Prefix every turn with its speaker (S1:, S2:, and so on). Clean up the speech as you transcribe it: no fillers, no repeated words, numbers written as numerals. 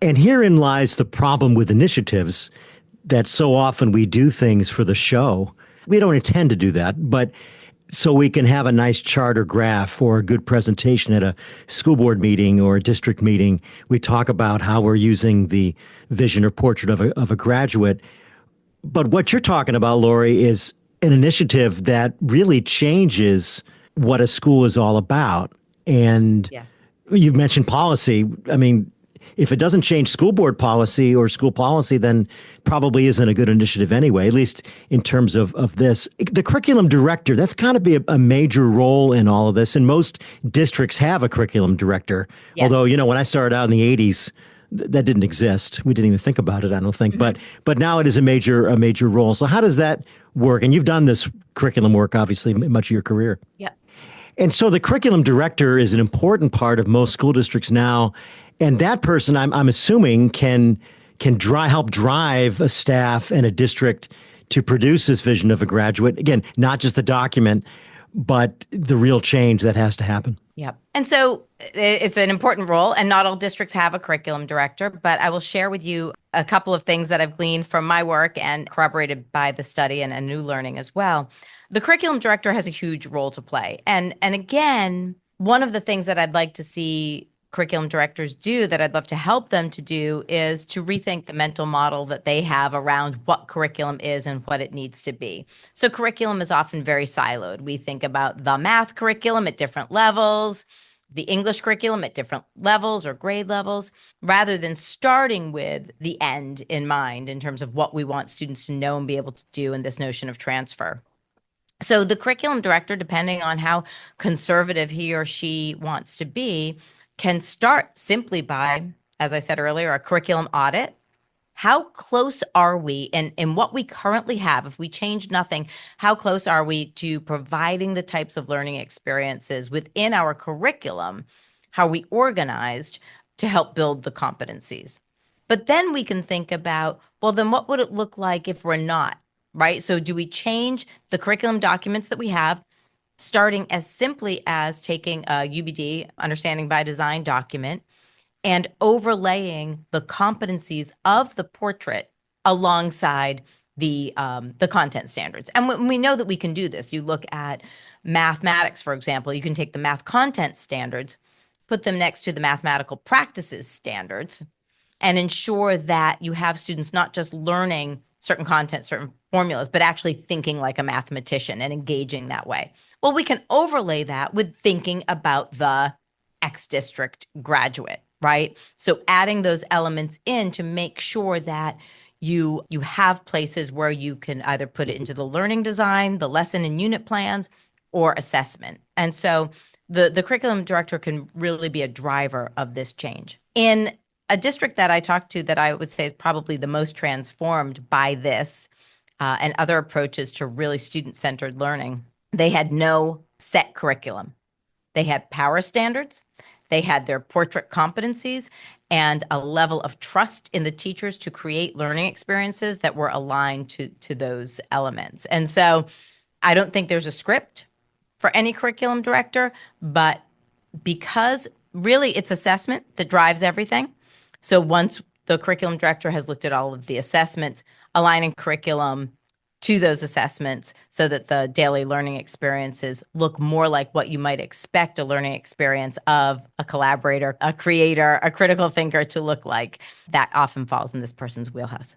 S1: And herein lies the problem with initiatives that so often we do things for the show. We don't intend to do that, but so we can have a nice chart or graph or a good presentation at a school board meeting or a district meeting. We talk about how we're using the vision or portrait of a graduate. But what you're talking about, Lori, is an initiative that really changes what a school is all about. And
S2: Yes.
S1: you've mentioned policy. I mean, if it doesn't change school board policy or school policy, then probably isn't a good initiative anyway, at least in terms of this. The curriculum director, that's got to be a major role in all of this. And most districts have a curriculum director. Although,
S2: Yes.
S1: when I started out in the 80s, that didn't exist. We didn't even think about it, I don't think.
S2: Hmm.
S1: But now it is a major role. So how does that work? And you've done this curriculum work, obviously, much of your career.
S2: Yeah.
S1: And so the curriculum director is an important part of most school districts now. And that person, I'm assuming, can help drive a staff and a district to produce this vision of a graduate. Again, not just the document, but the real change that has to happen.
S2: Yep. And so it's an important role, and not all districts have a curriculum director, but I will share with you a couple of things that I've gleaned from my work and corroborated by the study and new learning as well. The curriculum director has a huge role to play. And again, one of the things that I'd like to see curriculum directors do that I'd love to help them to do is to rethink the mental model that they have around what curriculum is and what it needs to be. So curriculum is often very siloed. We think about the math curriculum at different levels, the English curriculum at different levels or grade levels, rather than starting with the end in mind in terms of what we want students to know and be able to do in this notion of transfer. So the curriculum director, depending on how conservative he or she wants to be, can start simply by, as I said earlier, a curriculum audit. How close are we in what we currently have? If we change nothing, how close are we to providing the types of learning experiences within our curriculum? How are we organized to help build the competencies? But then we can think about, well, then what would it look like if we're not, right? So do we change the curriculum documents that we have, starting as simply as taking a UBD, Understanding by Design document, and overlaying the competencies of the portrait alongside the content standards. And we know that we can do this. You look at mathematics, for example, you can take the math content standards, put them next to the mathematical practices standards, and ensure that you have students not just learning certain content, certain formulas, but actually thinking like a mathematician and engaging that way. Well, we can overlay that with thinking about the X district graduate, right? So adding those elements in to make sure that you have places where you can either put it into the learning design, the lesson and unit plans, or assessment. And so the curriculum director can really be a driver of this change. In a district that I talked to that I would say is probably the most transformed by this and other approaches to really student-centered learning, they had no set curriculum. They had power standards, they had their portrait competencies, and a level of trust in the teachers to create learning experiences that were aligned to those elements. And so I don't think there's a script for any curriculum director, but because really it's assessment that drives everything. So once the curriculum director has looked at all of the assessments, aligning curriculum to those assessments so that the daily learning experiences look more like what you might expect a learning experience of a collaborator, a creator, a critical thinker to look like, that often falls in this person's wheelhouse.